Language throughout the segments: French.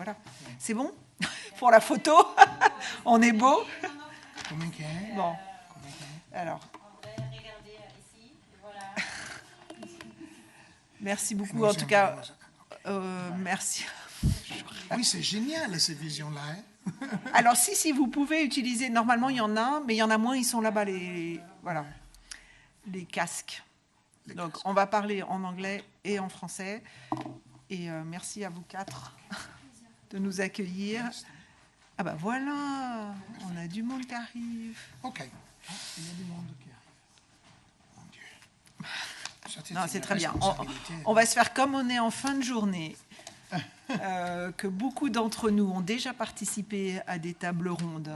Voilà. C'est bon pour la photo? On est beau? Bon. Alors. Merci beaucoup. En tout cas, merci. Oui, c'est génial, ces visions-là. Hein? Alors, si vous pouvez utiliser... Normalement, il y en a, mais il y en a moins. Ils sont là-bas, les casques. Donc, on va parler en anglais et en français. Et merci à vous 4 de nous accueillir. Ah ben voilà, on a du monde qui arrive. OK. Il y a du monde qui arrive. Mon Dieu. Non, c'est très bien. On va se faire comme on est en fin de journée. Que beaucoup d'entre nous ont déjà participé à des tables rondes,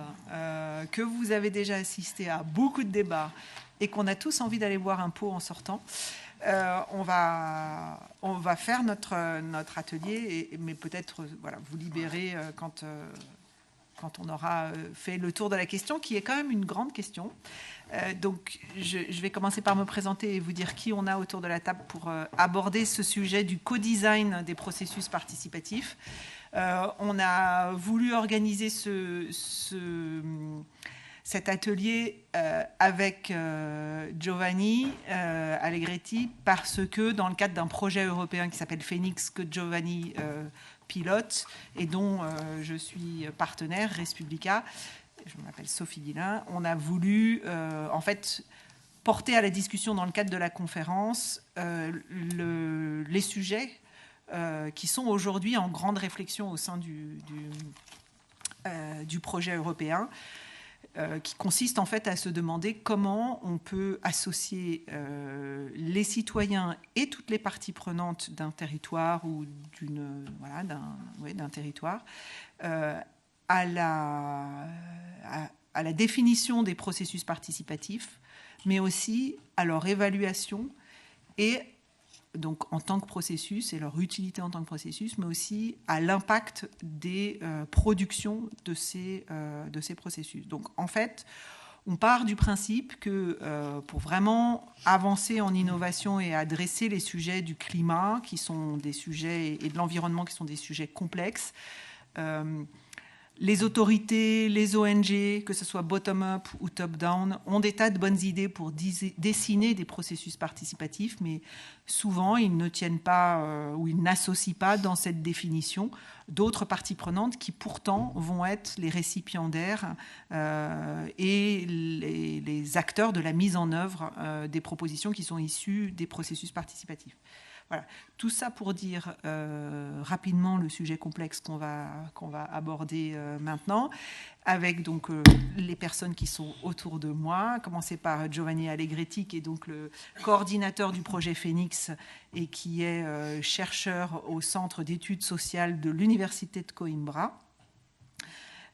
que vous avez déjà assisté à beaucoup de débats et qu'on a tous envie d'aller boire un pot en sortant. On va faire notre atelier, mais peut-être vous libérer quand on aura fait le tour de la question, qui est quand même une grande question. Donc, je vais commencer par me présenter et vous dire qui on a autour de la table pour aborder ce sujet du co-design des processus participatifs. On a voulu organiser cet atelier avec Giovanni Allegretti parce que dans le cadre d'un projet européen qui s'appelle Phoenix, que Giovanni pilote et dont je suis partenaire, Res Publica, je m'appelle Sophie Guillain, on a voulu en fait porter à la discussion dans le cadre de la conférence les sujets qui sont aujourd'hui en grande réflexion au sein du projet européen, qui consiste en fait à se demander comment on peut associer les citoyens et toutes les parties prenantes d'un territoire ou d'un territoire à la définition des processus participatifs, mais aussi à leur évaluation et donc en tant que processus et leur utilité en tant que processus, mais aussi à l'impact des productions de ces processus. Donc en fait, on part du principe que pour vraiment avancer en innovation et adresser les sujets du climat, qui sont des sujets, et de l'environnement, qui sont des sujets complexes, les autorités, les ONG, que ce soit bottom-up ou top-down, ont des tas de bonnes idées pour dessiner des processus participatifs, mais souvent, ils ne tiennent pas ou ils n'associent pas dans cette définition d'autres parties prenantes qui, pourtant, vont être les récipiendaires et les acteurs de la mise en œuvre des propositions qui sont issues des processus participatifs. Voilà. Tout ça pour dire rapidement le sujet complexe qu'on va aborder maintenant, avec donc les personnes qui sont autour de moi, à commencer par Giovanni Allegretti, qui est donc le coordinateur du projet Phoenix et qui est chercheur au Centre d'études sociales de l'Université de Coimbra.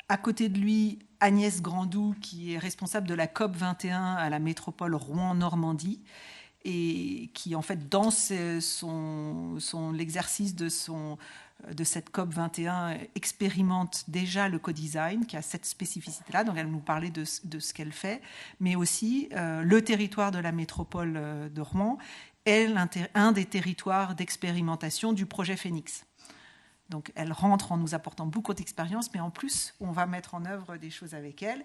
À côté de lui, Agnès Grandou, qui est responsable de la COP 21 à la métropole Rouen-Normandie, et qui, en fait, dans l'exercice de cette COP 21, expérimente déjà le co-design, qui a cette spécificité-là. Donc, elle va nous parler de ce qu'elle fait, mais aussi le territoire de la métropole de Rouen est un des territoires d'expérimentation du projet Phoenix. Donc, elle rentre en nous apportant beaucoup d'expérience, mais en plus, on va mettre en œuvre des choses avec elle.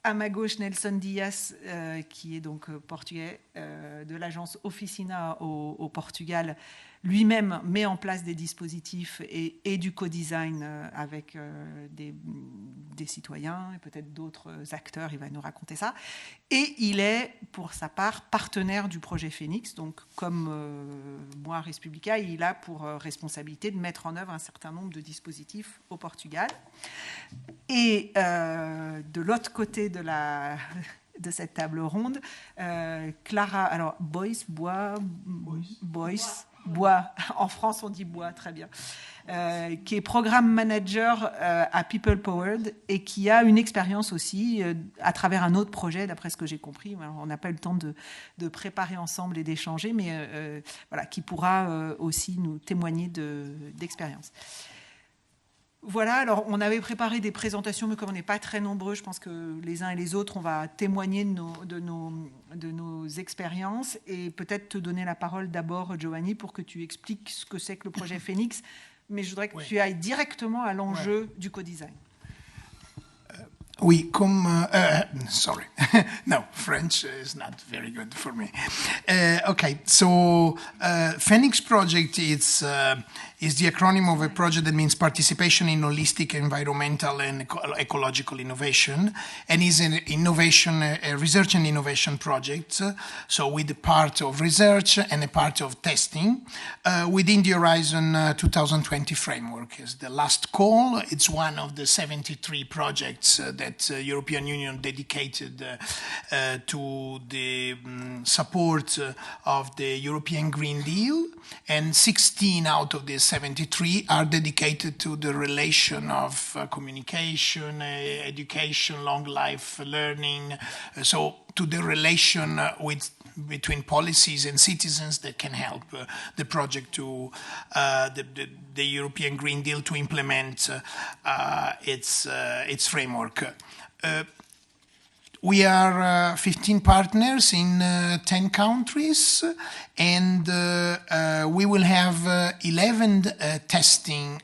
À ma gauche, Nelson Dias, qui est donc portugais, de l'agence Oficina au Portugal, lui-même met en place des dispositifs et du co-design avec des citoyens et peut-être d'autres acteurs, il va nous raconter ça. Et il est, pour sa part, partenaire du projet Phoenix. Donc, comme moi, Res Publica, il a pour responsabilité de mettre en œuvre un certain nombre de dispositifs au Portugal. Et de l'autre côté de cette table ronde, Clara, alors Boyce, en France on dit Bois, très bien, qui est programme manager à People Powered et qui a une expérience aussi à travers un autre projet, d'après ce que j'ai compris. Alors, on n'a pas eu le temps de préparer ensemble et d'échanger, mais voilà, qui pourra aussi nous témoigner d'expérience. Voilà, alors on avait préparé des présentations, mais comme on n'est pas très nombreux, je pense que les uns et les autres, on va témoigner de nos expériences et peut-être te donner la parole d'abord, Giovanni, pour que tu expliques ce que c'est que le projet Phoenix, mais je voudrais que tu ailles directement à l'enjeu du co-design. Oui, comme sorry, no, French is not very good for me. Okay, so Phoenix Project is the acronym of a project that means participation in holistic environmental and ecological innovation, and is an innovation, a research and innovation project. So with a part of research and a part of testing within the Horizon 2020 framework. Is the last call. It's one of the 73 projects that European Union dedicated to the support of the European Green Deal, and 16 out of the 73 are dedicated to the relation of communication, education, long life learning, so to the relation between policies and citizens that can help the project to the European Green Deal to implement its framework. We are 15 partners in 10 countries, and we will have 11 testing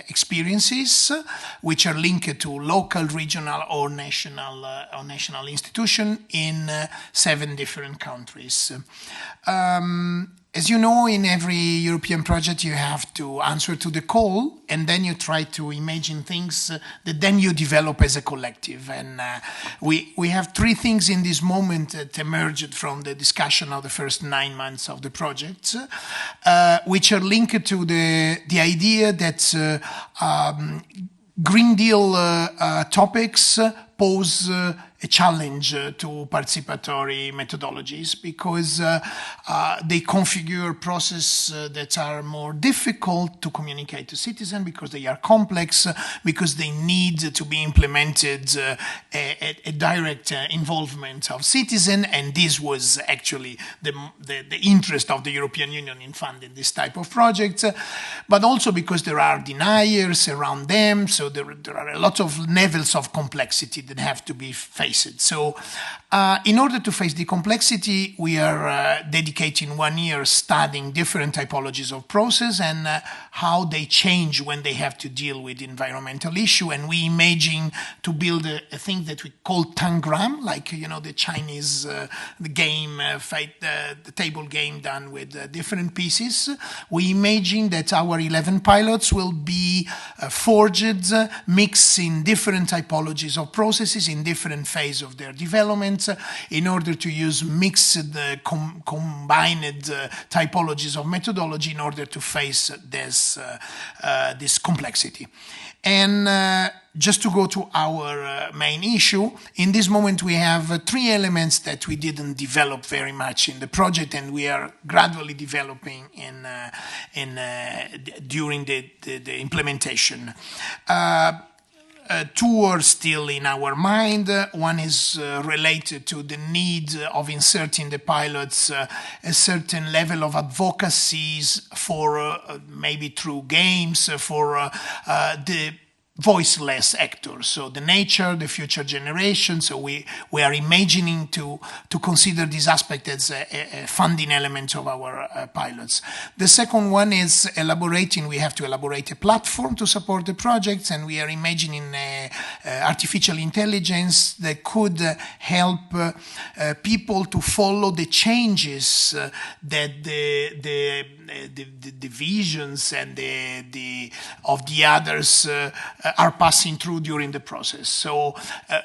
experiences, which are linked to local, regional, or national institution in 7 different countries. As you know, in every European project, you have to answer to the call, and then you try to imagine things that then you develop as a collective. And we have 3 things in this moment that emerged from the discussion of the first 9 months of the project, which are linked to the idea that Green Deal topics pose a challenge to participatory methodologies, because they configure processes that are more difficult to communicate to citizens, because they are complex, because they need to be implemented a direct involvement of citizens, and this was actually the interest of the European Union in funding this type of projects, but also because there are deniers around them, so there are a lot of levels of complexity that have to be faced. So in order to face the complexity, we are dedicating 1 year studying different typologies of process and how they change when they have to deal with environmental issue. And we imagine to build a thing that we call tangram, like, you know, the Chinese the game, the table game done with different pieces. We imagine that our 11 pilots will be forged, mixing different typologies of processes in different phases of their development, in order to use mixed, combined typologies of methodology in order to face this complexity. And just to go to our main issue, in this moment we have 3 elements that we didn't develop very much in the project, and we are gradually developing during the implementation. 2 are still in our mind. One is related to the need of inserting the pilots a certain level of advocacies for maybe through games for the voiceless actors, so the nature, the future generation. So we are imagining to consider this aspect as a funding element of our pilots. The second one is we have to elaborate a platform to support the projects, and we are imagining artificial intelligence that could help people to follow the changes that the visions and of the others are passing through during the process. So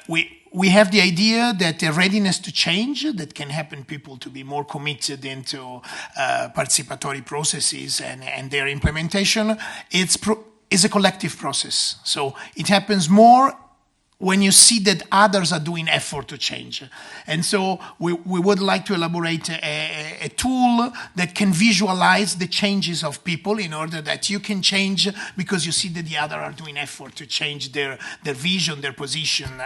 we have the idea that a readiness to change that can happen people to be more committed into participatory processes and their implementation. It's a collective process. So it happens more when you see that others are doing effort to change. And so we would like to elaborate a tool that can visualize the changes of people in order that you can change because you see that the other are doing effort to change their vision, their position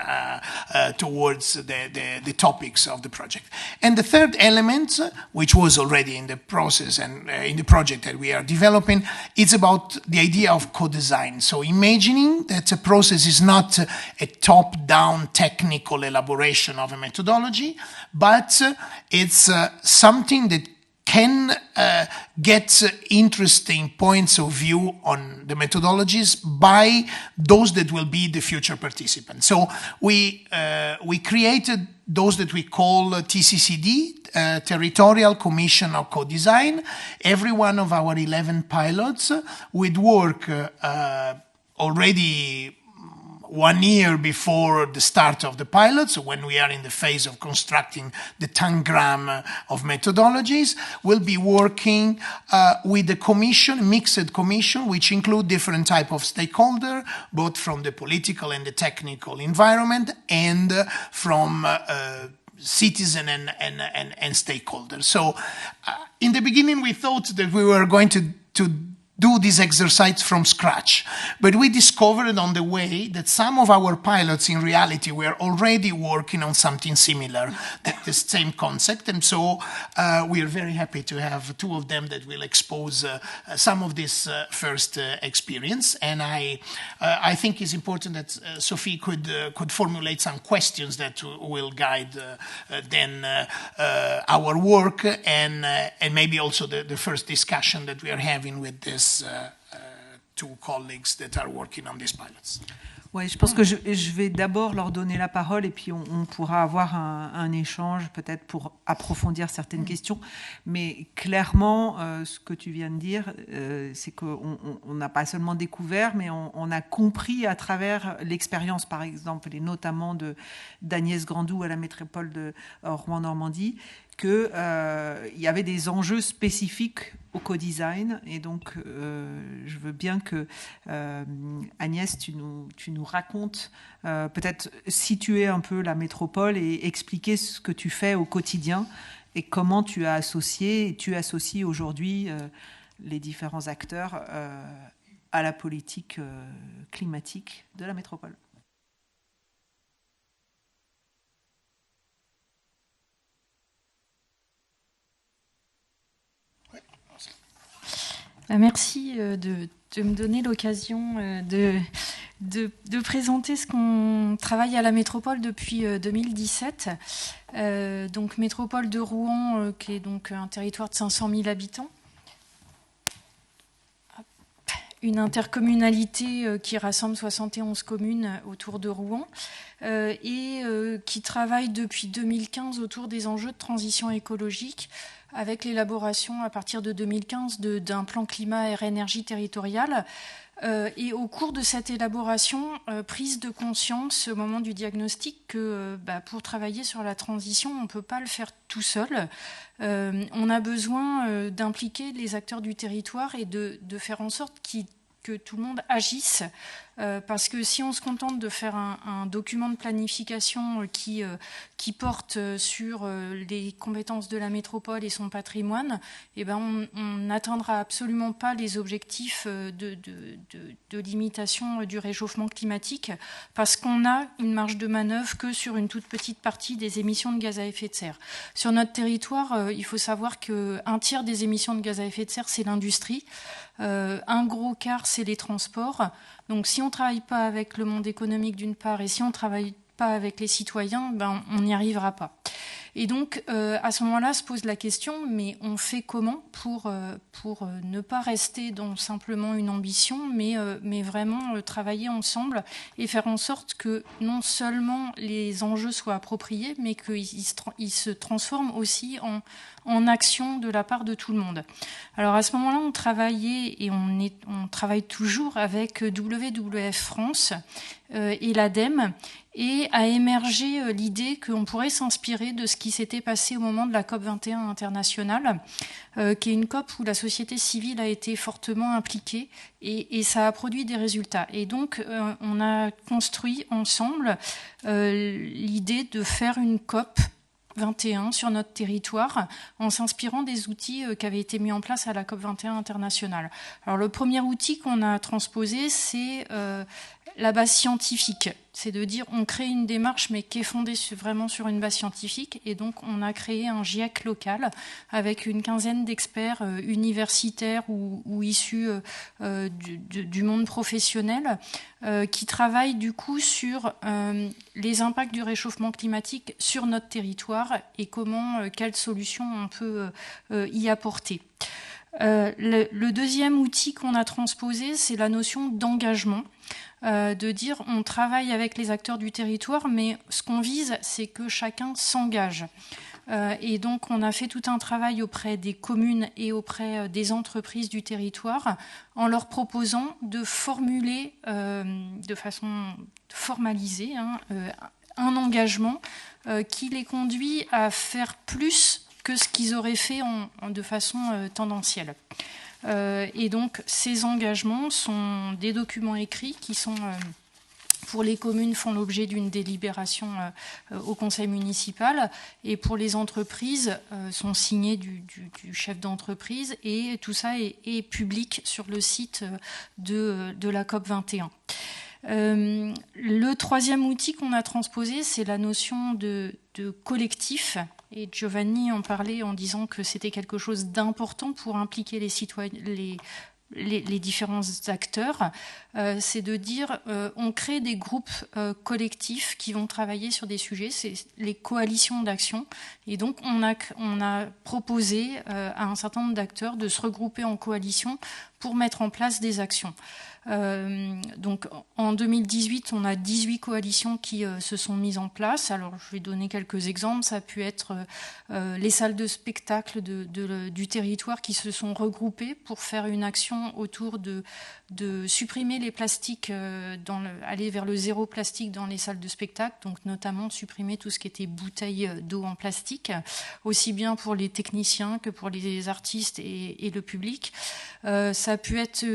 towards the topics of the project. And the third element, which was already in the process and in the project that we are developing, is about the idea of co-design. So imagining that a process is not a top-down technical elaboration of a methodology, but it's something that can get interesting points of view on the methodologies by those that will be the future participants. So we created those that we call TCCD, Territorial Commission of Co-Design. Every one of our 11 pilots would work already 1 year before the start of the pilot, so when we are in the phase of constructing the tangram of methodologies, we'll be working with the commission, mixed commission, which include different type of stakeholder, both from the political and the technical environment, and from citizen and stakeholders. So in the beginning, we thought that we were going to do this exercise from scratch. But we discovered on the way that some of our pilots in reality were already working on something similar, the same concept. And so we are very happy to have 2 of them that will expose some of this first experience. And I think it's important that Sophie could formulate some questions that will guide then our work and maybe also the first discussion that we are having with this 2 colleagues that are working on these pilots. Ouais, je pense que je vais d'abord leur donner la parole et puis on pourra avoir un échange peut-être pour approfondir certaines questions. Mais clairement, ce que tu viens de dire, c'est qu'on n'a pas seulement découvert, mais on a compris à travers l'expérience, par exemple, et notamment d'Agnès Grandou à la métropole de Rouen-Normandie, qu'il y avait des enjeux spécifiques au co-design. Et donc, je veux bien que, Agnès, tu nous racontes, peut-être situer un peu la métropole et expliquer ce que tu fais au quotidien et comment tu associes aujourd'hui les différents acteurs à la politique climatique de la métropole. Merci de me donner l'occasion de présenter ce qu'on travaille à la métropole depuis 2017. Donc métropole de Rouen, qui est donc un territoire de 500 000 habitants. Une intercommunalité qui rassemble 71 communes autour de Rouen et qui travaille depuis 2015 autour des enjeux de transition écologique, avec l'élaboration à partir de 2015 d'un plan climat et énergie territorial. Et au cours de cette élaboration, prise de conscience au moment du diagnostic que pour travailler sur la transition, on ne peut pas le faire tout seul. On a besoin d'impliquer les acteurs du territoire et de faire en sorte que tout le monde agisse. Parce que si on se contente de faire un document de planification qui porte sur les compétences de la métropole et son patrimoine, on n'atteindra absolument pas les objectifs de limitation du réchauffement climatique, parce qu'on a une marge de manœuvre que sur une toute petite partie des émissions de gaz à effet de serre. Sur notre territoire, il faut savoir qu'un tiers des émissions de gaz à effet de serre, c'est l'industrie. Un gros quart, c'est les transports. Donc si on ne travaille pas avec le monde économique d'une part et si on ne travaille pas avec les citoyens, on n'y arrivera pas. Et donc à ce moment-là se pose la question, mais on fait comment pour ne pas rester dans simplement une ambition, mais vraiment travailler ensemble et faire en sorte que non seulement les enjeux soient appropriés, mais qu'ils se transforment aussi en action de la part de tout le monde. Alors à ce moment-là, on travaillait et on travaille toujours avec WWF France et l'ADEME, et a émergé l'idée qu'on pourrait s'inspirer de ce qui s'était passé au moment de la COP21 internationale, qui est une COP où la société civile a été fortement impliquée et ça a produit des résultats. Et donc, on a construit ensemble l'idée de faire une COP 21 sur notre territoire en s'inspirant des outils qui avaient été mis en place à la COP21 internationale. Alors le premier outil qu'on a transposé, c'est la base scientifique, c'est de dire on crée une démarche mais qui est fondée vraiment sur une base scientifique, et donc on a créé un GIEC local avec une quinzaine d'experts universitaires ou issus du monde professionnel qui travaillent du coup sur les impacts du réchauffement climatique sur notre territoire et quelles solutions on peut y apporter. Le deuxième outil qu'on a transposé, c'est la notion d'engagement. De dire on travaille avec les acteurs du territoire, mais ce qu'on vise, c'est que chacun s'engage. Et donc on a fait tout un travail auprès des communes et auprès des entreprises du territoire en leur proposant de formuler de façon formalisée un engagement qui les conduit à faire plus que ce qu'ils auraient fait de façon tendancielle. Et donc ces engagements sont des documents écrits qui sont, pour les communes, font l'objet d'une délibération au conseil municipal, et pour les entreprises sont signés du chef d'entreprise, et tout ça est public sur le site de la COP 21. Le troisième outil qu'on a transposé, c'est la notion de collectif. Et Giovanni en parlait en disant que c'était quelque chose d'important pour impliquer les citoyens, les différents acteurs. C'est de dire on crée des groupes collectifs qui vont travailler sur des sujets, c'est les coalitions d'action. Et donc on a proposé à un certain nombre d'acteurs de se regrouper en coalition pour mettre en place des actions. Donc en 2018, on a 18 coalitions qui se sont mises en place. Alors je vais donner quelques exemples. Ça a pu être les salles de spectacle du territoire qui se sont regroupées pour faire une action autour de supprimer les plastiques, aller vers le zéro plastique dans les salles de spectacle, donc notamment supprimer tout ce qui était bouteilles d'eau en plastique, aussi bien pour les techniciens que pour les artistes et le public. Ça a pu être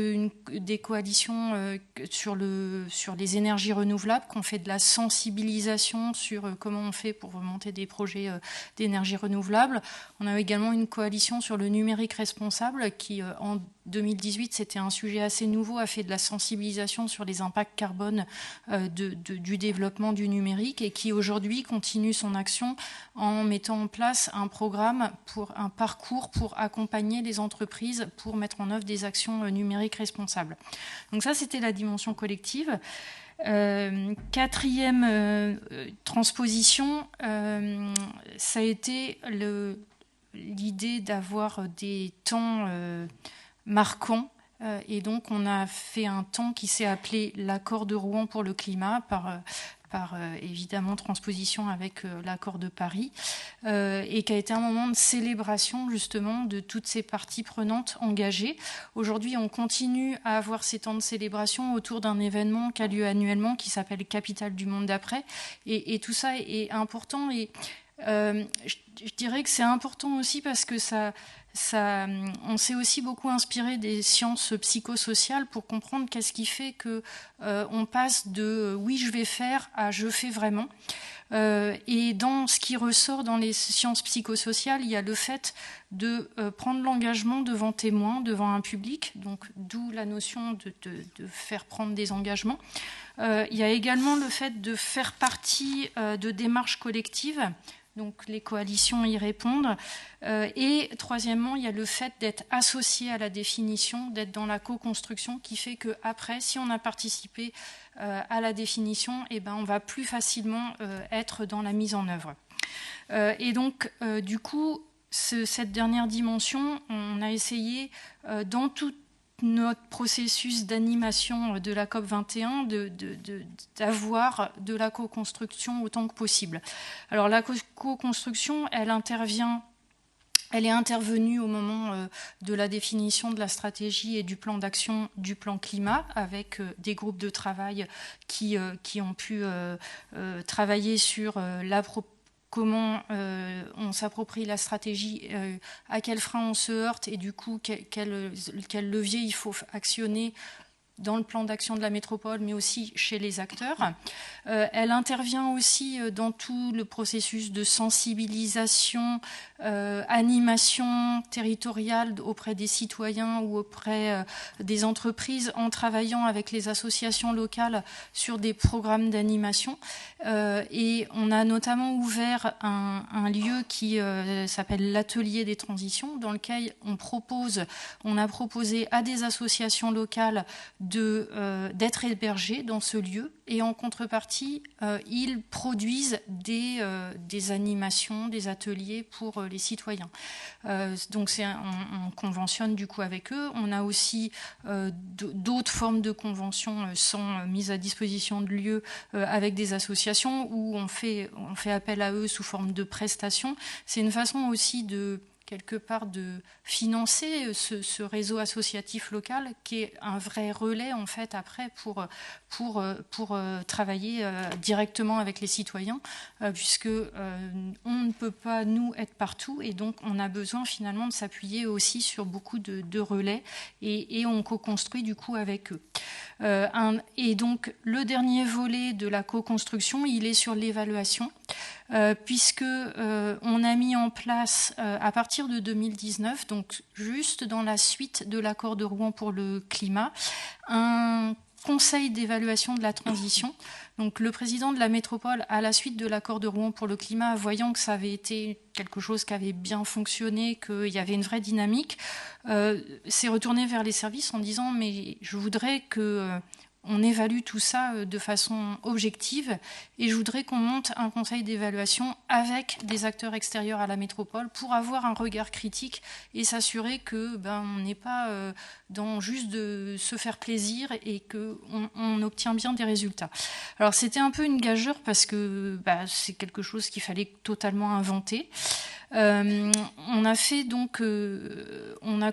des coalitions sur les énergies renouvelables, qu'on fait de la sensibilisation sur comment on fait pour monter des projets d'énergie renouvelable. On a également une coalition sur le numérique responsable qui, en 2018, c'était un sujet assez nouveau, a fait de la sensibilisation sur les impacts carbone du développement du numérique, et qui aujourd'hui continue son action en mettant en place un programme, un parcours pour accompagner les entreprises pour mettre en œuvre des actions numériques responsables. Donc ça, c'était la dimension collective. Quatrième transposition, ça a été l'idée d'avoir des temps marquants. Et donc, on a fait un temps qui s'est appelé l'accord de Rouen pour le climat, par évidemment transposition avec l'accord de Paris, et qui a été un moment de célébration justement de toutes ces parties prenantes engagées. Aujourd'hui, on continue à avoir ces temps de célébration autour d'un événement qui a lieu annuellement, qui s'appelle Capitale du monde d'après, et tout ça est important. Et je dirais que c'est important aussi parce que on s'est aussi beaucoup inspiré des sciences psychosociales pour comprendre qu'est-ce qui fait que on passe de oui je vais faire à je fais vraiment. Et dans ce qui ressort dans les sciences psychosociales, il y a le fait de prendre l'engagement devant témoins, devant un public, donc d'où la notion de faire prendre des engagements. Il y a également le fait de faire partie de démarches collectives. Donc les coalitions y répondent. Et troisièmement, il y a le fait d'être associé à la définition, d'être dans la co-construction, qui fait qu'après, si on a participé à la définition, on va plus facilement être dans la mise en œuvre. Et donc, du coup, cette dernière dimension, on a essayé dans tout notre processus d'animation de la COP 21 d'avoir de la co-construction autant que possible. Alors la co-construction, elle est intervenue au moment de la définition de la stratégie et du plan d'action du plan climat, avec des groupes de travail qui ont pu travailler sur comment on s'approprie la stratégie, à quel frein on se heurte, et du coup quel levier il faut actionner dans le plan d'action de la métropole, mais aussi chez les acteurs. Elle intervient aussi dans tout le processus de sensibilisation, animation territoriale auprès des citoyens ou auprès des entreprises, en travaillant avec les associations locales sur des programmes d'animation. Et on a notamment ouvert un lieu qui s'appelle l'Atelier des transitions, dans lequel on a proposé à des associations locales d'être hébergés dans ce lieu, et en contrepartie, ils produisent des animations, des ateliers pour les citoyens. Donc on conventionne du coup avec eux. On a aussi d'autres formes de conventions sans mise à disposition de lieux avec des associations où on fait appel à eux sous forme de prestations. C'est une façon aussi quelque part de financer ce réseau associatif local, qui est un vrai relais en fait après pour travailler directement avec les citoyens, puisque on ne peut pas nous être partout, et donc on a besoin finalement de s'appuyer aussi sur beaucoup de relais, et on co-construit du coup avec eux. Et donc le dernier volet de la co-construction, il est sur l'évaluation, puisque on a mis en place à partir de 2019, donc juste dans la suite de l'accord de Rouen pour le climat, un conseil d'évaluation de la transition. Donc le président de la métropole, à la suite de l'accord de Rouen pour le climat, voyant que ça avait été quelque chose qui avait bien fonctionné, qu'il y avait une vraie dynamique, s'est retourné vers les services en disant « mais je voudrais que on évalue tout ça de façon objective, et je voudrais qu'on monte un conseil d'évaluation avec des acteurs extérieurs à la métropole pour avoir un regard critique et s'assurer que on n'est pas dans juste de se faire plaisir et qu'on obtient bien des résultats. » Alors c'était un peu une gageure parce que c'est quelque chose qu'il fallait totalement inventer. On a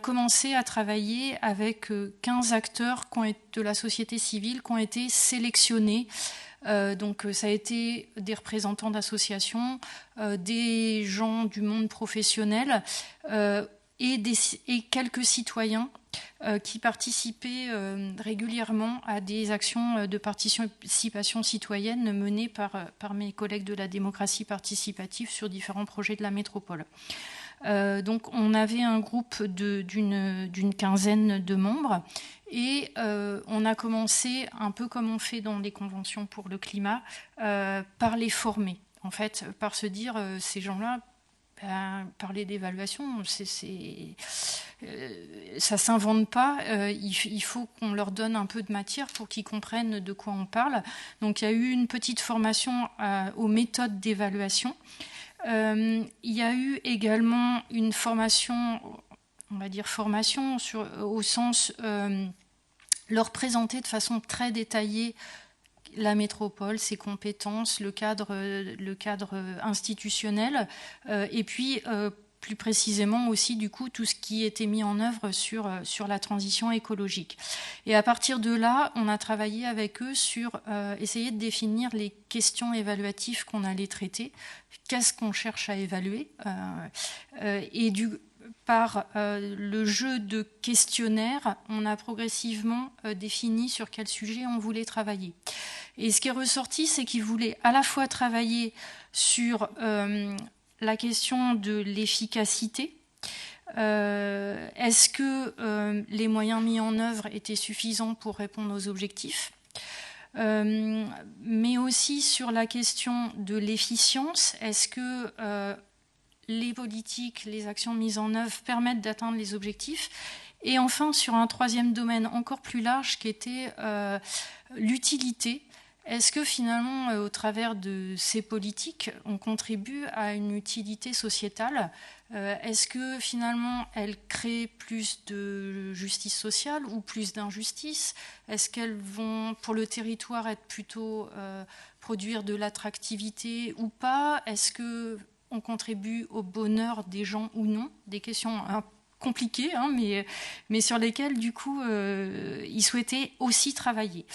commencé à travailler avec 15 acteurs de la société civile qui ont été sélectionnés. Donc ça a été des représentants d'associations, des gens du monde professionnel et quelques citoyens qui participaient régulièrement à des actions de participation citoyenne menées par mes collègues de la démocratie participative sur différents projets de la métropole. Donc on avait un groupe d'une quinzaine de membres, et on a commencé, un peu comme on fait dans les conventions pour le climat, par les former, en fait, par se dire ces gens-là, parler d'évaluation, ça s'invente pas. Il faut qu'on leur donne un peu de matière pour qu'ils comprennent de quoi on parle. Donc il y a eu une petite formation aux méthodes d'évaluation. Il y a eu également une formation, on va dire formation, au sens leur présenter de façon très détaillée la métropole, ses compétences, le cadre institutionnel, et puis plus précisément aussi du coup tout ce qui était mis en œuvre sur la transition écologique. Et à partir de là, on a travaillé avec eux sur essayer de définir les questions évaluatives qu'on allait traiter, qu'est-ce qu'on cherche à évaluer, et par le jeu de questionnaires, on a progressivement défini sur quel sujet on voulait travailler. Et ce qui est ressorti, c'est qu'ils voulaient à la fois travailler sur la question de l'efficacité. Est-ce que les moyens mis en œuvre étaient suffisants pour répondre aux objectifs ? Mais aussi sur la question de l'efficience. Est-ce que les politiques, les actions mises en œuvre permettent d'atteindre les objectifs ? Et enfin, sur un troisième domaine encore plus large qui était l'utilité. Est-ce que finalement, au travers de ces politiques, on contribue à une utilité sociétale ? Est-ce que finalement, elles créent plus de justice sociale ou plus d'injustice ? Est-ce qu'elles vont, pour le territoire, être plutôt produire de l'attractivité ou pas ? Est-ce qu'on contribue au bonheur des gens ou non ? Des questions compliquées, hein, mais sur lesquelles, du coup, ils souhaitaient aussi travailler.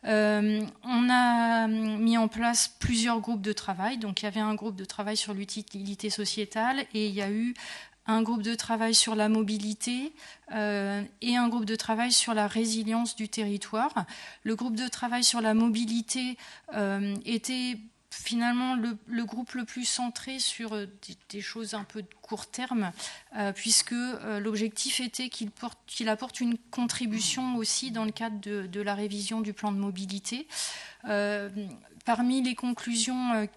On a mis en place plusieurs groupes de travail. Donc il y avait un groupe de travail sur l'utilité sociétale et il y a eu un groupe de travail sur la mobilité et un groupe de travail sur la résilience du territoire. Le groupe de travail sur la mobilité était finalement le groupe le plus centré sur des choses un peu de court terme, puisque l'objectif était qu'il apporte une contribution aussi dans le cadre de la révision du plan de mobilité. Parmi les conclusions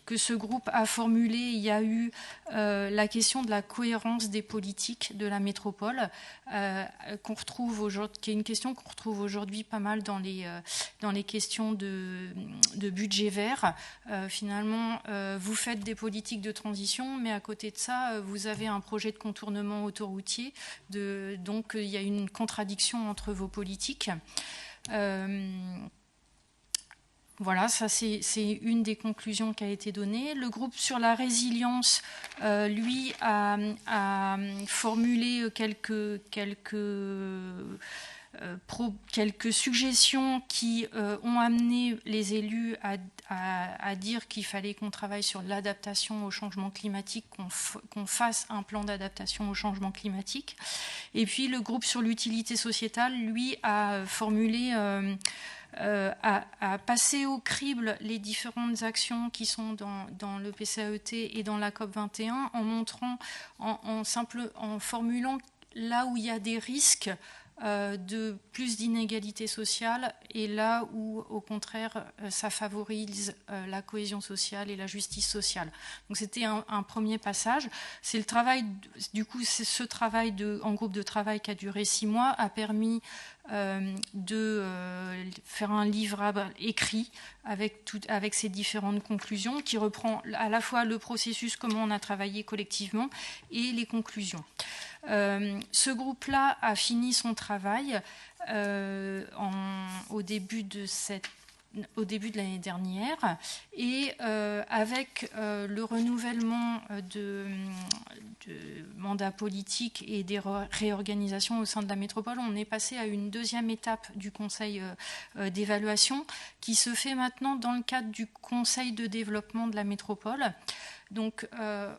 que ce groupe a formulées, il y a eu la question de la cohérence des politiques de la métropole, qu'on retrouve aujourd'hui, qui est une question qu'on retrouve aujourd'hui pas mal dans les questions de budget vert. Finalement, vous faites des politiques de transition, mais à côté de ça, vous avez un projet de contournement autoroutier. Donc, il y a une contradiction entre vos politiques. Voilà, ça c'est une des conclusions qui a été donnée. Le groupe sur la résilience, lui, a formulé quelques suggestions qui ont amené les élus à dire qu'il fallait qu'on travaille sur l'adaptation au changement climatique, qu'on fasse un plan d'adaptation au changement climatique. Et puis le groupe sur l'utilité sociétale, lui, a formulé... à passer au crible les différentes actions qui sont dans le PCAET et dans la COP21 en montrant, en formulant là où il y a des risques de plus d'inégalités sociales et là où, au contraire, ça favorise la cohésion sociale et la justice sociale. Donc c'était un premier passage. C'est le travail, du coup, c'est ce travail en groupe de travail qui a duré 6 mois a permis de faire un livrable écrit avec ces différentes conclusions qui reprend à la fois le processus, comment on a travaillé collectivement, et les conclusions. Ce groupe-là a fini son travail au début de l'année dernière et avec le renouvellement de mandats politiques et des réorganisations au sein de la métropole, on est passé à une deuxième étape du conseil d'évaluation qui se fait maintenant dans le cadre du conseil de développement de la métropole. Donc,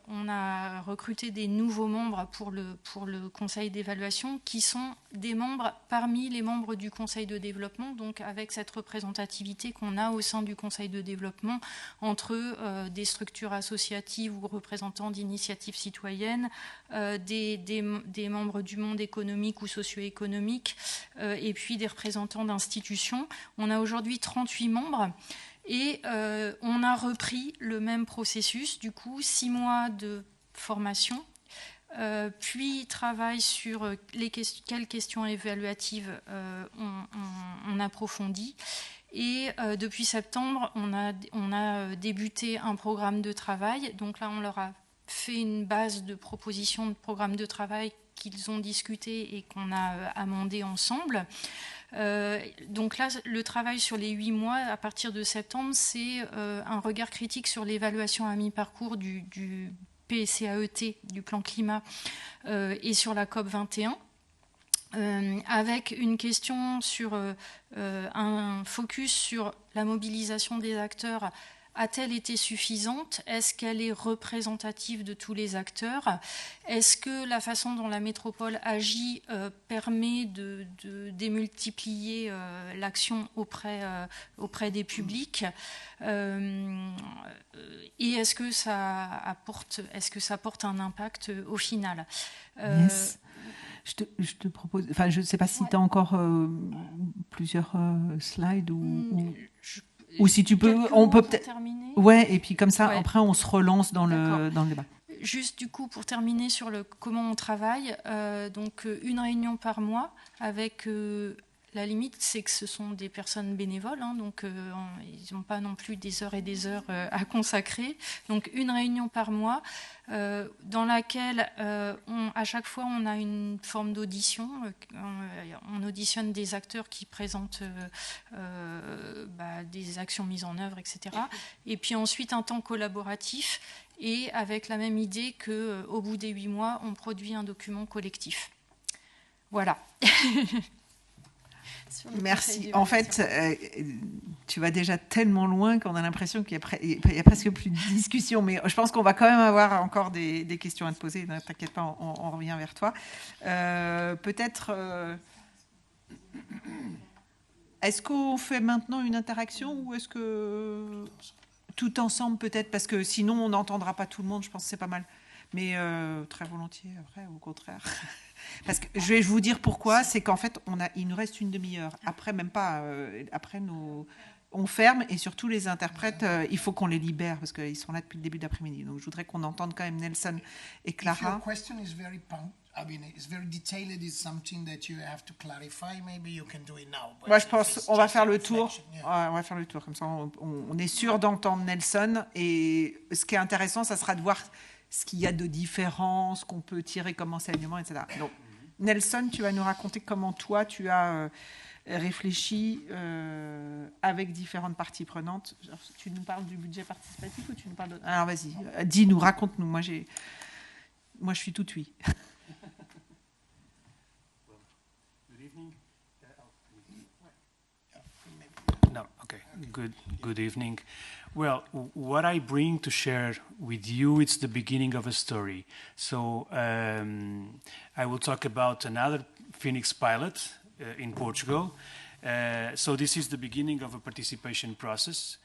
on a recruté des nouveaux membres pour le conseil d'évaluation qui sont des membres parmi les membres du conseil de développement, donc avec cette représentativité qu'on a au sein du conseil de développement entre des structures associatives ou représentants d'initiatives citoyennes, des membres du monde économique ou socio-économique, et puis des représentants d'institutions. On a aujourd'hui 38 membres. Et on a repris le même processus, du coup, 6 mois de formation, puis travail sur quelles questions évaluatives on approfondit. Et depuis septembre, on a débuté un programme de travail. Donc là, on leur a fait une base de propositions de programme de travail qu'ils ont discuté et qu'on a amendé ensemble. Donc là, le travail sur les 8 mois, à partir de septembre, c'est un regard critique sur l'évaluation à mi-parcours du PCAET, du plan climat, et sur la COP21, avec une question sur un focus sur la mobilisation des acteurs. A-t-elle été suffisante? Est-ce qu'elle est représentative de tous les acteurs? Est-ce que la façon dont la métropole agit permet de démultiplier l'action auprès des publics? Et est-ce que ça porte un impact au final? Yes. Je te propose, enfin, je ne sais pas si tu as encore plusieurs slides ou si tu peux, on peut peut-être. Ouais, et puis comme ça, après, on se relance dans le débat. Juste du coup, pour terminer sur comment on travaille, donc une réunion par mois avec. La limite, c'est que ce sont des personnes bénévoles, hein, donc ils n'ont pas non plus des heures et des heures à consacrer. Donc une réunion par mois, dans laquelle à chaque fois on a une forme d'audition. On auditionne des acteurs qui présentent des actions mises en œuvre, etc. Et puis ensuite un temps collaboratif et avec la même idée qu'au bout des 8 mois, on produit un document collectif. Voilà. Merci. En fait, tu vas déjà tellement loin qu'on a l'impression qu'il y a presque plus de discussion. Mais je pense qu'on va quand même avoir encore des questions à te poser. Ne t'inquiète pas, on revient vers toi. Peut-être... est-ce qu'on fait maintenant une interaction ou est-ce que tout ensemble peut-être, parce que sinon on n'entendra pas tout le monde, je pense que c'est pas mal. Mais très volontiers après, au contraire. Parce que je vais vous dire pourquoi, c'est qu'en fait il nous reste une demi-heure. Après même pas, on ferme et surtout les interprètes, il faut qu'on les libère parce qu'ils sont là depuis le début d'après-midi. Donc je voudrais qu'on entende quand même Nelson et Clara. If your question is very it's very detailed. It's something that you have to clarify. Maybe you can do it now. Moi, je pense on va faire le tour. On va faire le tour comme ça. On est sûr d'entendre Nelson. Et ce qui est intéressant, ça sera de voir ce qu'il y a de différent, ce qu'on peut tirer comme enseignement, etc. Donc, Nelson, tu vas nous raconter comment toi, tu as réfléchi avec différentes parties prenantes. Tu nous parles du budget participatif ou tu nous parles de... Alors, vas-y, dis-nous, raconte-nous. Moi, je suis tout oui. No, okay. Good evening. Well, what I bring to share with you, it's the beginning of a story. So I will talk about another Phoenix pilot in Portugal. So this is the beginning of a participation process,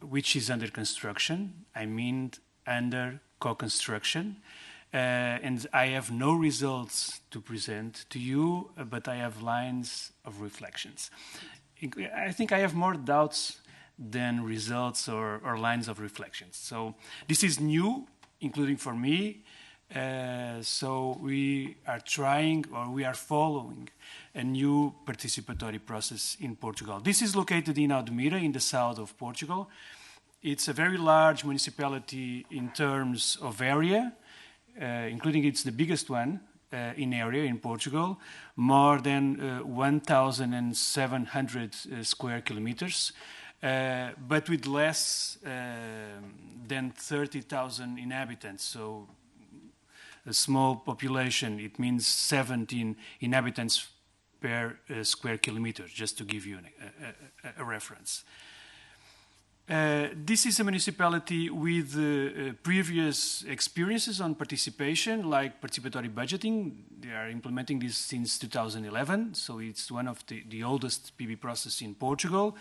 which is under construction. I mean, under co-construction. And I have no results to present to you, but I have lines of reflections. I think I have more doubts than results or lines of reflections. So this is new, including for me. So we are trying, or we are following, a new participatory process in Portugal. This is located in Admira, in the south of Portugal. It's a very large municipality in terms of area, including it's the biggest one in area in Portugal, more than 1,700 square kilometers, but with less than 30,000 inhabitants. So a small population, it means 17 inhabitants per square kilometer, just to give you a reference. This is a municipality with previous experiences on participation, like participatory budgeting. They are implementing this since 2011, so it's one of the oldest PB processes in Portugal.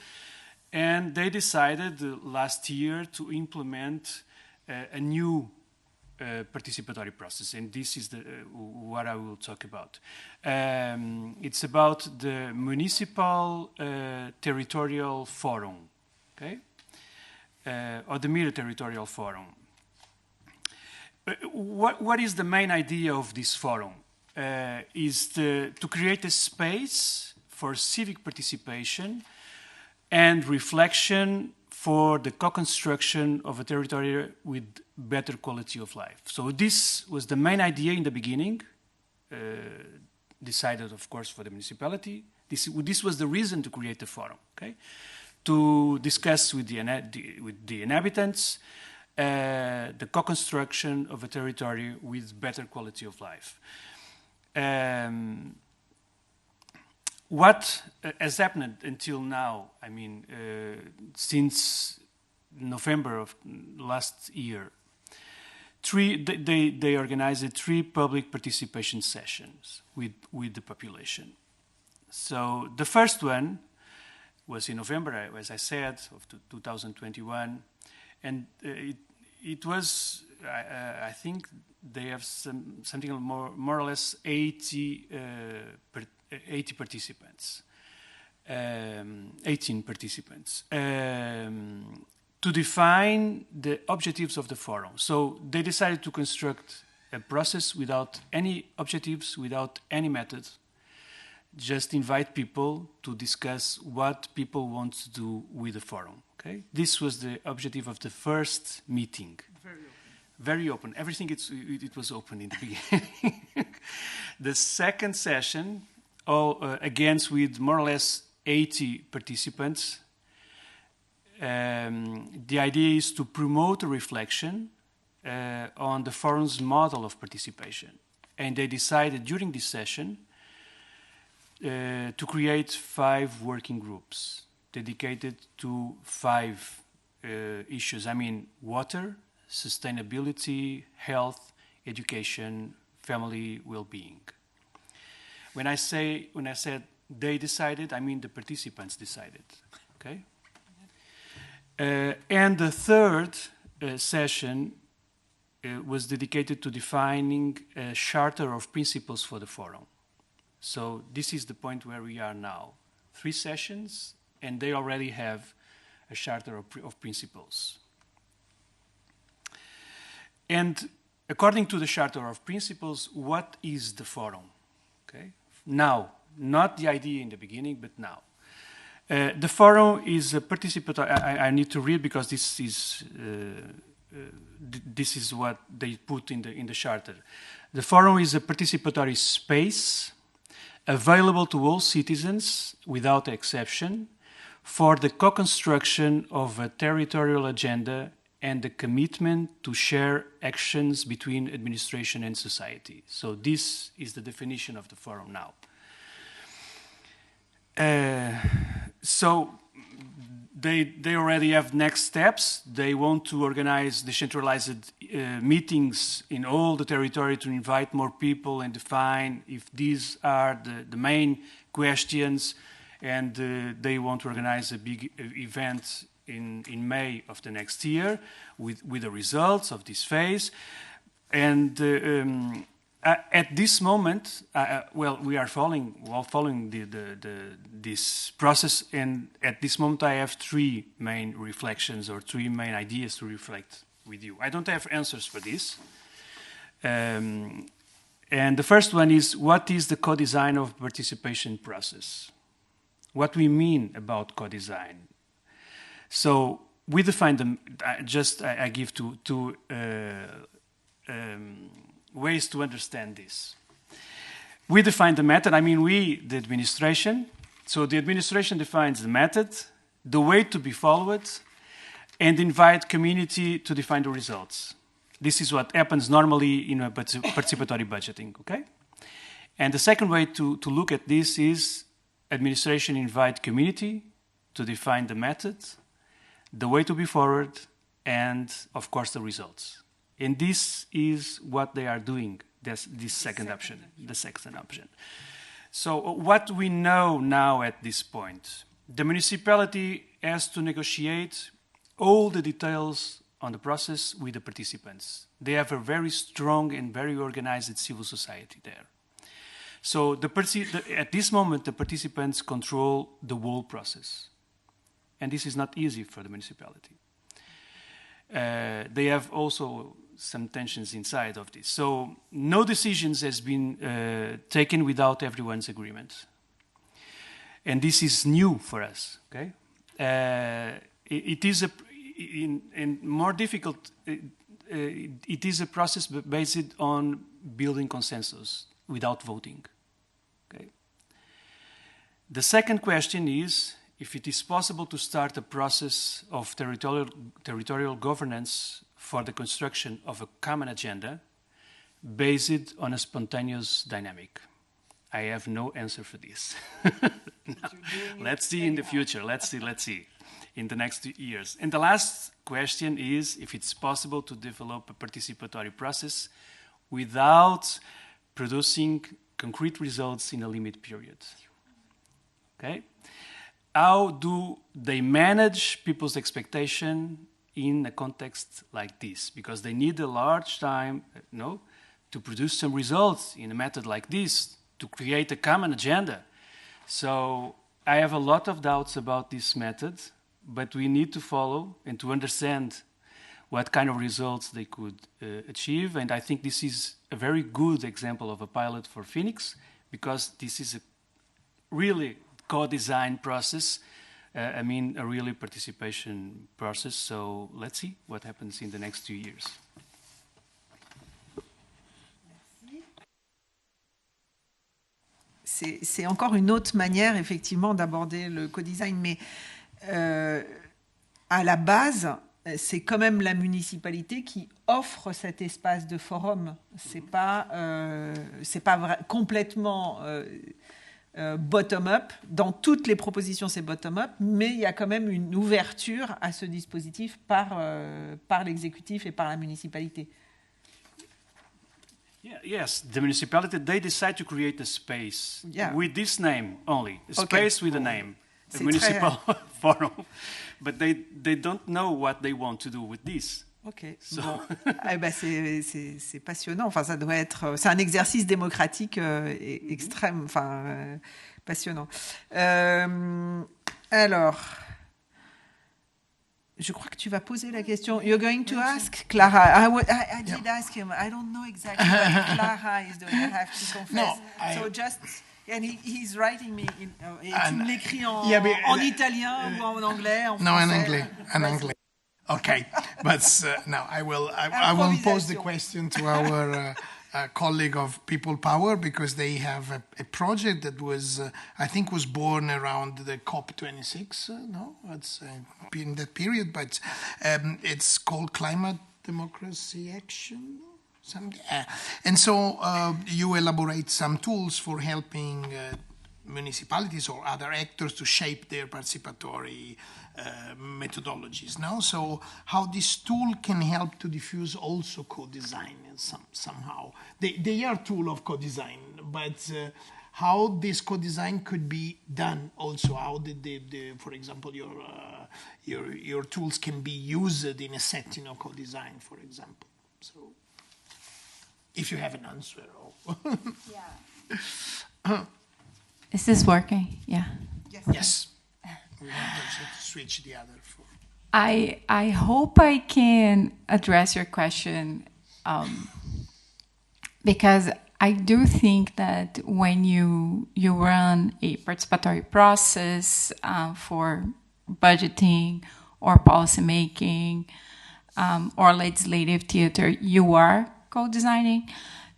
And they decided last year to implement a new participatory process, and this is what I will talk about. It's about the Municipal Territorial Forum, okay? Or the Admira Territorial Forum. What is the main idea of this forum? Is to create a space for civic participation and reflection for the co-construction of a territory with better quality of life. So this was the main idea in the beginning, decided, of course, for the municipality. This was the reason to create the forum, okay? To discuss with the inhabitants the co-construction of a territory with better quality of life. What has happened until now, I mean, since November of last year, they organized 3 public participation sessions with the population. So the first one was in November, as I said, of 2021, and it was, I think they have something more or less 80 participants, 18 participants, to define the objectives of the forum. So they decided to construct a process without any objectives, without any method, just invite people to discuss what people want to do with the forum. Okay, this was the objective of the first meeting. Very open. Everything it was open in the beginning. The second session, against with more or less 80 participants. The idea is to promote a reflection on the forum's model of participation, and they decided during this session to create 5 working groups dedicated to 5 issues. I mean, water, sustainability, health, education, family well-being. When I said they decided, I mean the participants decided. Okay. And the third session was dedicated to defining a charter of principles for the forum. So this is the point where we are now. 3 sessions, and they already have a charter of principles. And according to the charter of principles, what is the forum? Okay. Now, not the idea in the beginning, but now. The forum is a participatory. I need to read because this is what they put in the charter. The forum is a participatory space available to all citizens without exception for the co-construction of a territorial agenda and the commitment to share actions between administration and society. So this is the definition of the forum now. So they already have next steps. They want to organize decentralized meetings in all the territory to invite more people and define if these are the main questions. And they want to organize a big event in May of the next year with the results of this phase. And at this moment, we are following this process, and at this moment I have 3 main reflections or 3 main ideas to reflect with you. I don't have answers for this. And the first one is, what is the co-design of participation process? What we mean about co-design. So we define them, I give two ways to understand this. We define the method, the administration. So the administration defines the method, the way to be followed, and invite community to define the results. This is what happens normally in a participatory budgeting, okay? And the second way to look at this is administration invite community to define the method, the way to be forward, and of course the results. And this is what they are doing, this second option, the second option. So what we know now at this point, the municipality has to negotiate all the details on the process with the participants. They have a very strong and very organized civil society there. So at this moment, the participants control the whole process. And this is not easy for the municipality. They have also some tensions inside of this. So no decisions has been taken without everyone's agreement. And this is new for us, okay? It is more difficult. It is a process based on building consensus without voting, okay? The second question is if it is possible to start a process of territorial governance for the construction of a common agenda based on a spontaneous dynamic. I have no answer for this. No. Let's see in the future. Let's see in the next years. And the last question is if it's possible to develop a participatory process without producing concrete results in a limit period. Okay? How do they manage people's expectation in a context like this? Because they need a large time, to produce some results in a method like this, to create a common agenda. So I have a lot of doubts about this method, but we need to follow and to understand what kind of results they could achieve. And I think this is a very good example of a pilot for Phoenix, because this is a really co-design process, a really participation process. So let's see what happens in the next 2 years. C'est encore une autre manière, effectivement, d'aborder le co-design, mais à la base, c'est quand même la municipalité qui offre cet espace de forum. C'est pas complètement bottom-up. Dans toutes les propositions, c'est bottom-up, mais il y a quand même une ouverture à ce dispositif par l'exécutif et par la municipalité. Yeah, yes, the municipality, they decide to create a space with this name only, a space with a name, a municipal forum, but they don't know what they want to do with this. Ok, bon. C'est passionnant. Enfin, ça doit être. C'est un exercice démocratique extrême. Enfin, passionnant. Alors, je crois que tu vas poser la question. You're going to ask Clara. I did ask him. I don't know exactly what Clara is doing. I have to confess. No, so just. And he's writing me. Et tu me l'écris en italien ou en anglais, en français. No, en anglais. Okay, but no, I will pose the question to our colleague of People Power, because they have a project that was, I think, was born around the COP26. No, it's in that period, but it's called Climate Democracy Action. And so you elaborate some tools for helping municipalities or other actors to shape their participatory methodologies now. So how this tool can help to diffuse also co-design somehow. They are tool of co-design, but how this co-design could be done also, how for example, your tools can be used in a setting of co-design, for example. So if you have an answer. Yeah. Is this working? Yeah. Yes. We want to switch the other for. I hope I can address your question, because I do think that when you run a participatory process for budgeting or policymaking or legislative theater, you are co-designing,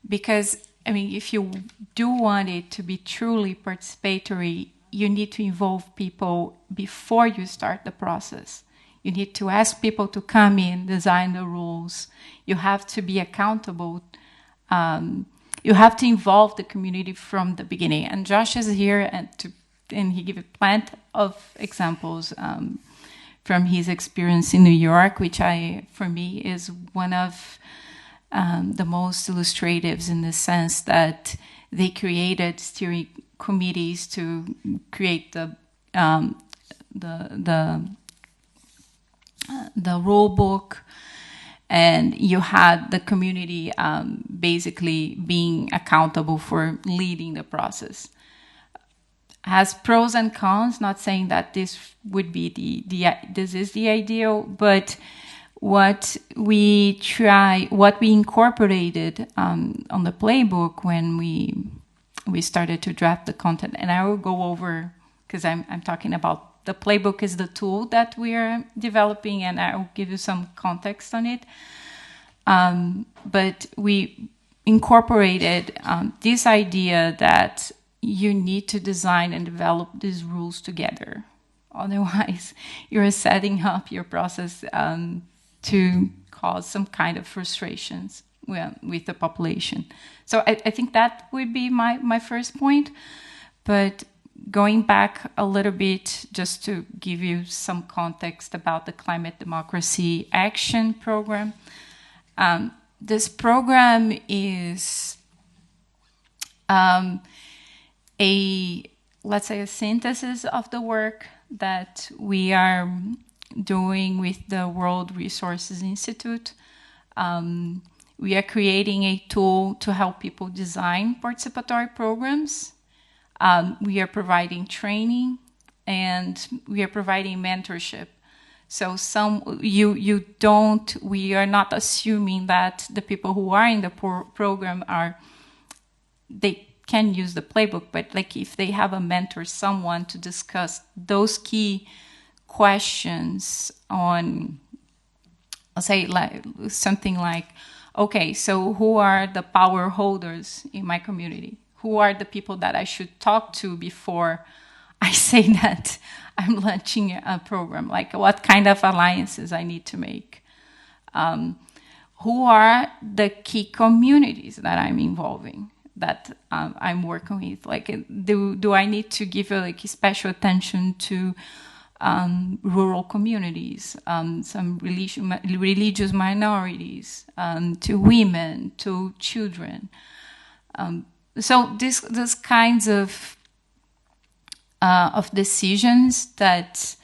because I mean, if you do want it to be truly participatory, you need to involve people before you start the process. You need to ask people to come in, design the rules. You have to be accountable. You have to involve the community from the beginning. And Josh is here, and he gave plenty of examples from his experience in New York, which for me is one of the most illustratives, in the sense that they created steering committees to create the rule book, and you had the community basically being accountable for leading the process. Has pros and cons. Not saying that this would be this is the ideal, but what we incorporated on the playbook when we started to draft the content, and I will go over, because I'm talking about the playbook is the tool that we are developing, and I will give you some context on it. But we incorporated this idea that you need to design and develop these rules together. Otherwise, you're setting up your process to cause some kind of frustrations with the population. So I think that would be my first point. But going back a little bit, just to give you some context about the Climate Democracy Action Program. This program is let's say a synthesis of the work that we are doing with the World Resources Institute. We are creating a tool to help people design participatory programs. We are providing training, and we are providing mentorship. So we are not assuming that the people who are in the program they can use the playbook, but like if they have a mentor, someone to discuss those key questions on, I'll say like something like, okay, so who are the power holders in my community? Who are the people that I should talk to before I say that I'm launching a program? Like what kind of alliances I need to make? Who are the key communities that I'm involving? that I'm working with. Like, do I need to give special attention to rural communities, some religious minorities, to women, to children? So this kinds of decisions that,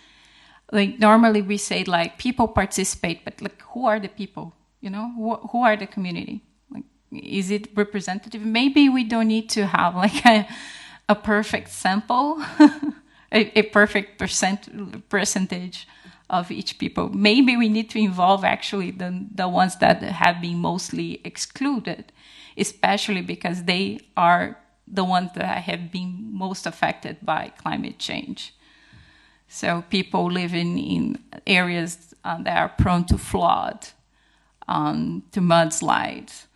like, normally we say, like, people participate, but like, who are the people? You know, who are the community? Like, is it representative? Maybe we don't need to have like a perfect sample, a perfect percentage of each people. Maybe we need to involve actually the ones that have been mostly excluded, especially because they are the ones that have been most affected by climate change. So people living in areas that are prone to flood, to mudslides.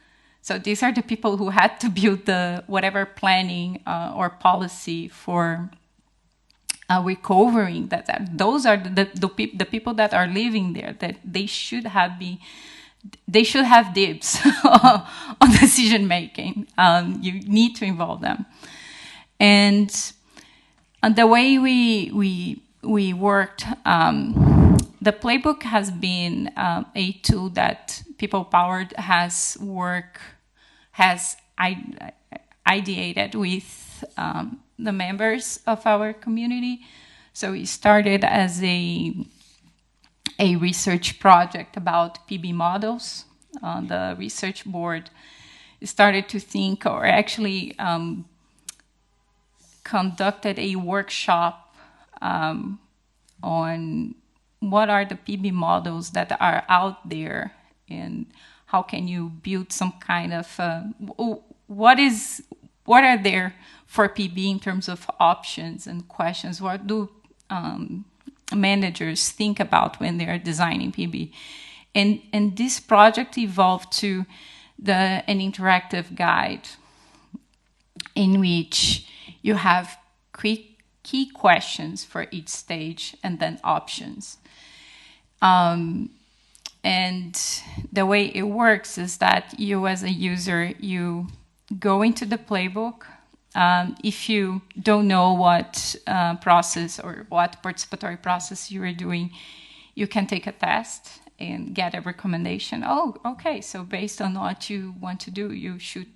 So these are the people who had to build the whatever planning or policy for recovering. Those are the people that are living there. That they should have dibs on decision making. You need to involve them, and the way we worked. The playbook has been a tool that People Powered has ideated with the members of our community. So it started as a research project about PB models. The research board started to think, or actually conducted a workshop on what are the PB models that are out there, and how can you build some kind of what are there for PB in terms of options and questions? What do managers think about when they are designing PB? And this project evolved to an interactive guide in which you have key questions for each stage and then options. And the way it works is that you, as a user, you go into the playbook. If you don't know what process or what participatory process you are doing, you can take a test and get a recommendation. Oh, okay, so based on what you want to do, you should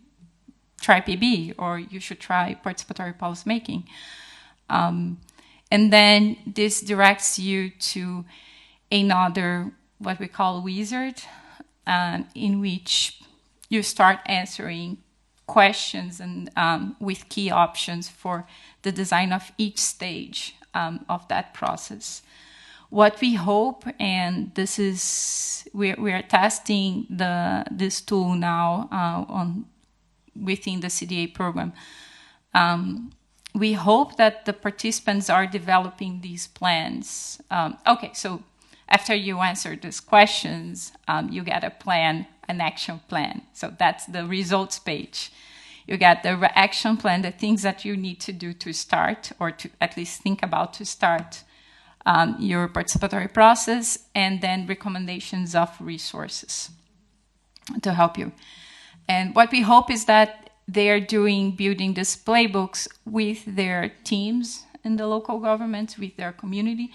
try PB, or you should try participatory policymaking. And then this directs you to another, what we call wizard, in which you start answering questions and with key options for the design of each stage of that process. What we hope, and this is we are testing this tool now within the CDA program. We hope that the participants are developing these plans. Okay, so after you answer these questions, you get a plan, an action plan. So that's the results page. You get the action plan, the things that you need to do to start, or to at least think about to start your participatory process, and then recommendations of resources to help you. And what we hope is that they are building these playbooks with their teams in the local government, with their community.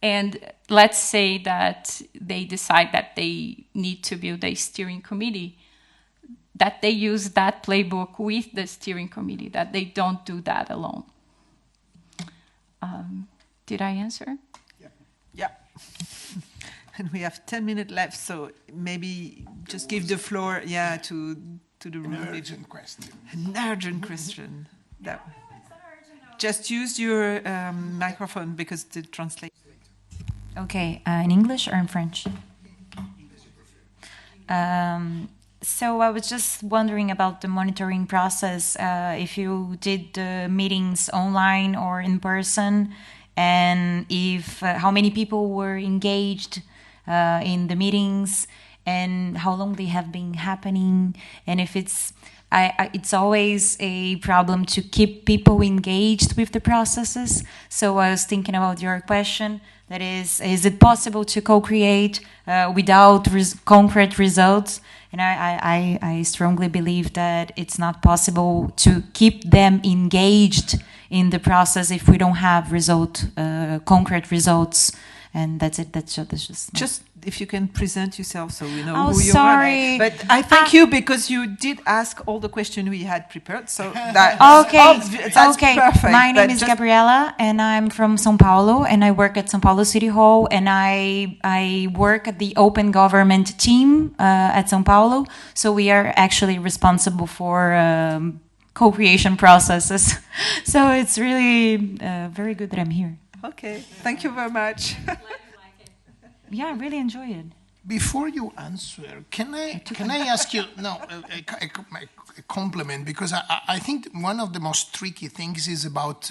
And let's say that they decide that they need to build a steering committee, that they use that playbook with the steering committee, that they don't do that alone. Did I answer? Yeah. And we have 10 minutes left, so maybe just give the floor, to the room. An urgent question. An urgent question. Just use your microphone because the translation. Okay, in English or in French? So I was just wondering about the monitoring process, if you did the meetings online or in person, and if how many people were engaged in the meetings, and how long they have been happening, and if it's it's always a problem to keep people engaged with the processes. So I was thinking about your question. That is it possible to co-create without concrete results? And I strongly believe that it's not possible to keep them engaged in the process if we don't have concrete results. And that's it. That's just if you can present yourself so we know Oh, who you sorry. are. But I thank you because you did ask all the questions we had prepared. So that's okay. perfect. My name But is just- Gabriela, and I'm from São Paulo, and I work at São Paulo City Hall, and I work at the Open Government team at São Paulo. So we are actually responsible for co-creation processes. So it's really very good that I'm here. Okay, thank you very much. Yeah, I really enjoy it. Before you answer, can I ask you a compliment, because I think one of the most tricky things is about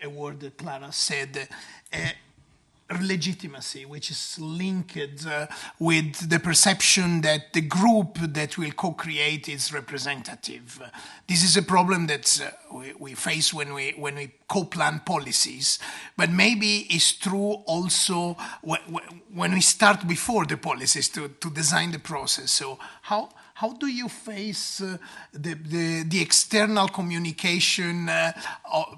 a word that Clara said, legitimacy, which is linked with the perception that the group that will co-create is representative. This is a problem that we face when we co-plan policies, but maybe it's true also when we start before the policies to design the process. So how do you face the external communication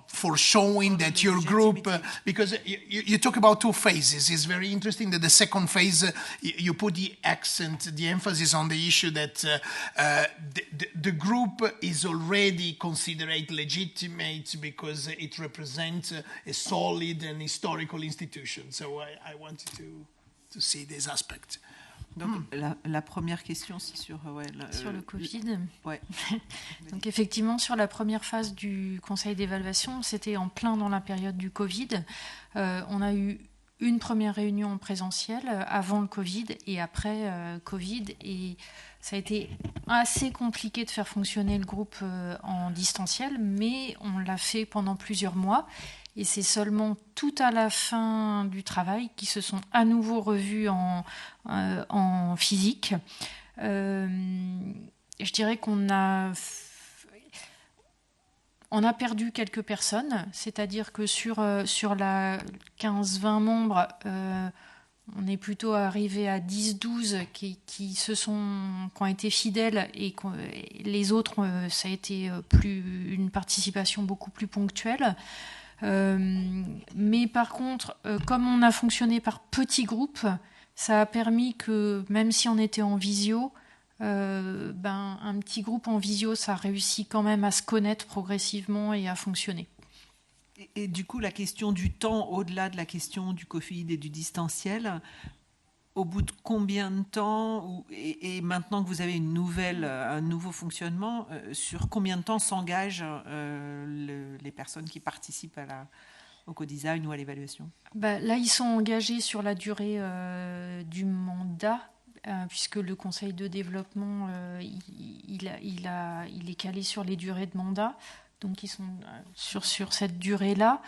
for showing that your group, because you talk about two phases. It's very interesting that the second phase, you put the accent, the emphasis on the issue that the group is already considered legitimate because it represents a solid and historical institution. So I wanted to see this aspect. Donc, la première question, c'est sur le Covid. Ouais. Donc effectivement, sur la première phase du conseil d'évaluation, c'était en plein dans la période du Covid. On a eu une première réunion en présentiel avant le Covid et après Covid. Et ça a été assez compliqué de faire fonctionner le groupe en distanciel, mais on l'a fait pendant plusieurs mois. Et c'est seulement tout à la fin du travail qu'ils se sont à nouveau revus en physique. Je dirais qu'on a perdu quelques personnes, c'est-à-dire que sur la 15-20 membres, on est plutôt arrivé à 10-12 qui ont été fidèles et les autres, ça a été une participation beaucoup plus ponctuelle. Mais par contre, comme on a fonctionné par petits groupes, ça a permis que même si on était en visio, un petit groupe en visio, ça réussit quand même à se connaître progressivement et à fonctionner. Et du coup, la question du temps, au-delà de la question du Covid et du distanciel, au bout de combien de temps, et maintenant que vous avez un nouveau fonctionnement, sur combien de temps s'engagent les personnes qui participent au co-design ou à l'évaluation ? Là, ils sont engagés sur la durée du mandat, puisque le conseil de développement, il est calé sur les durées de mandat. Donc, ils sont sur cette durée-là.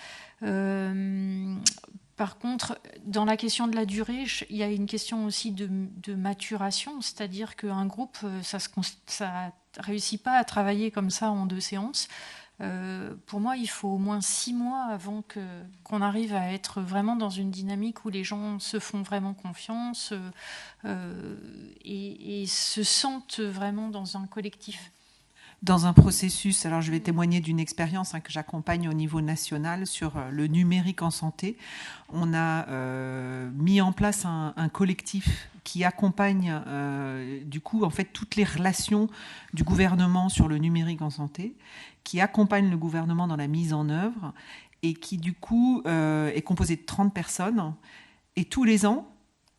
Par contre, dans la question de la durée, il y a une question aussi de maturation, c'est-à-dire qu'un groupe, ça réussit pas à travailler comme ça en 2 séances. Pour moi, il faut au moins 6 mois avant qu'on arrive à être vraiment dans une dynamique où les gens se font vraiment confiance et se sentent vraiment dans un collectif. Dans un processus, alors je vais témoigner d'une expérience que j'accompagne au niveau national sur le numérique en santé. On a mis en place un collectif qui accompagne du coup en fait toutes les relations du gouvernement sur le numérique en santé, qui accompagne le gouvernement dans la mise en œuvre et qui du coup est composé de 30 personnes. Et tous les ans,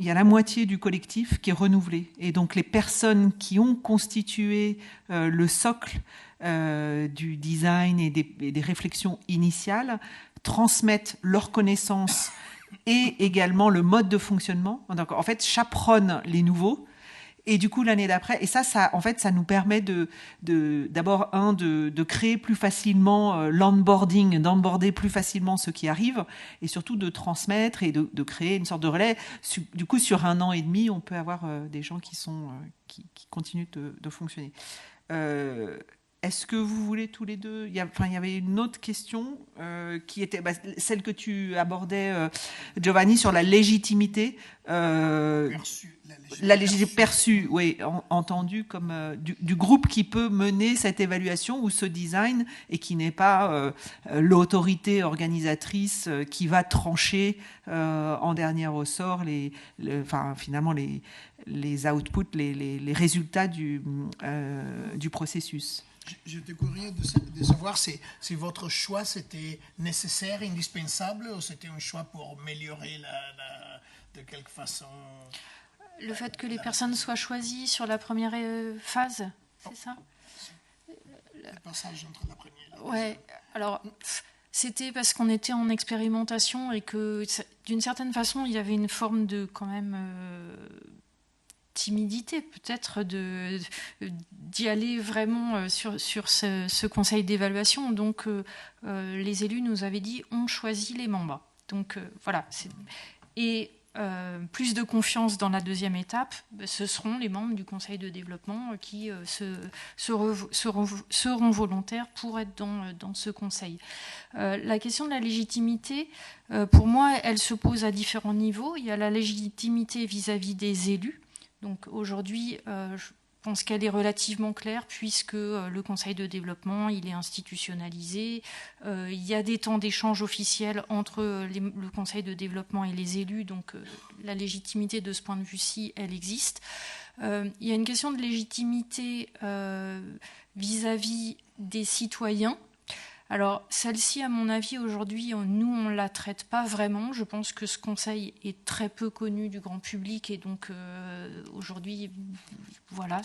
il y a la moitié du collectif qui est renouvelé. Et donc les personnes qui ont constitué le socle du design et des réflexions initiales transmettent leurs connaissances et également le mode de fonctionnement. Donc en fait, chaperonnent les nouveaux. Et du coup, l'année d'après, et ça nous permet d'abord de créer plus facilement d'onboarder plus facilement ceux qui arrivent, et surtout de transmettre et de créer une sorte de relais. Du coup, sur 1 an et demi, on peut avoir des gens qui continuent de fonctionner. Est-ce que vous voulez tous les deux il y avait une autre question qui était celle que tu abordais, Giovanni, sur la légitimité. La légitimité perçue, oui, entendue comme du groupe qui peut mener cette évaluation ou ce design et qui n'est pas l'autorité organisatrice qui va trancher en dernier ressort finalement les outputs, les résultats du processus. J'étais curieux de savoir si votre choix c'était nécessaire, indispensable, ou c'était un choix pour améliorer de quelque façon. Le fait que les personnes soient choisies sur la première phase, c'est ça? Le passage entre la première et la deuxième. Ouais, alors c'était parce qu'on était en expérimentation et que d'une certaine façon il y avait une forme de quand même timidité peut-être d'y aller vraiment sur ce conseil d'évaluation. Donc les élus nous avaient dit on choisit les membres. Donc voilà. Et plus de confiance dans la deuxième étape, ce seront les membres du conseil de développement qui seront volontaires pour être dans ce conseil. La question de la légitimité, pour moi, elle se pose à différents niveaux. Il y a la légitimité vis-à-vis des élus. Donc aujourd'hui, je pense qu'elle est relativement claire puisque le conseil de développement, il est institutionnalisé. Il y a des temps d'échange officiels entre le conseil de développement et les élus. Donc la légitimité de ce point de vue-ci, elle existe. Il y a une question de légitimité vis-à-vis des citoyens. Alors, celle-ci, à mon avis, aujourd'hui, nous, on ne la traite pas vraiment. Je pense que ce conseil est très peu connu du grand public et donc, aujourd'hui, voilà,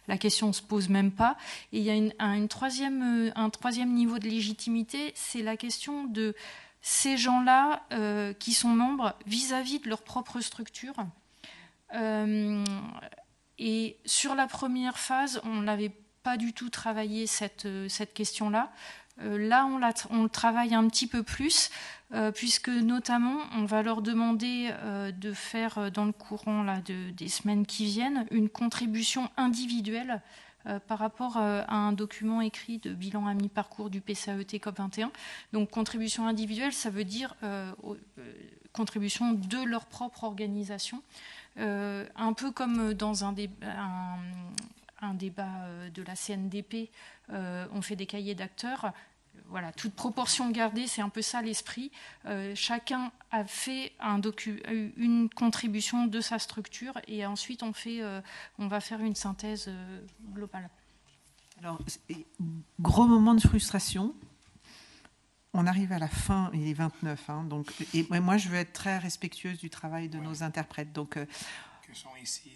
la question ne se pose même pas. Et il y a un troisième niveau de légitimité, c'est la question de ces gens-là qui sont membres vis-à-vis de leur propre structure. Et sur la première phase, on l'avait pas du tout travaillé cette question-là. Là, on le travaille un petit peu plus, puisque notamment, on va leur demander de faire, dans le courant des semaines qui viennent, une contribution individuelle par rapport à un document écrit de bilan à mi-parcours du PCAET COP21. Donc, contribution individuelle, ça veut dire contribution de leur propre organisation, un peu comme dans un débat de la CNDP, on fait des cahiers d'acteurs. Voilà, toute proportion gardée, c'est un peu ça l'esprit. Chacun a fait une contribution de sa structure et ensuite on va faire une synthèse globale. Alors, gros moment de frustration. On arrive à la fin, il est 29, et moi je veux être très respectueuse du travail de nos interprètes. Donc,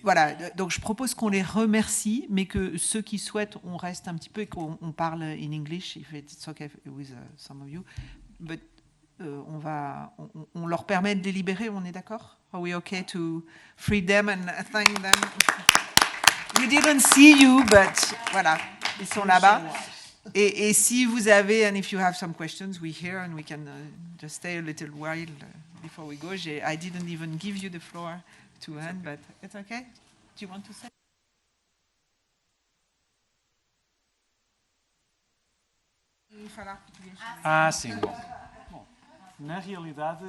voilà, donc je propose qu'on les remercie, mais que ceux qui souhaitent, on reste un petit peu et qu'on parle in English, if it's okay with some of you. But on leur permet de délibérer, on est d'accord? Are we okay to free them and thank them? We didn't see you, but voilà, ils sont là-bas. Et si vous avez, and if you have some questions, we're here and we can just stay a little while before we go. I didn't even give you the floor to end, but it's okay. Do you want to say? Ah, sim. Bom, na realidade,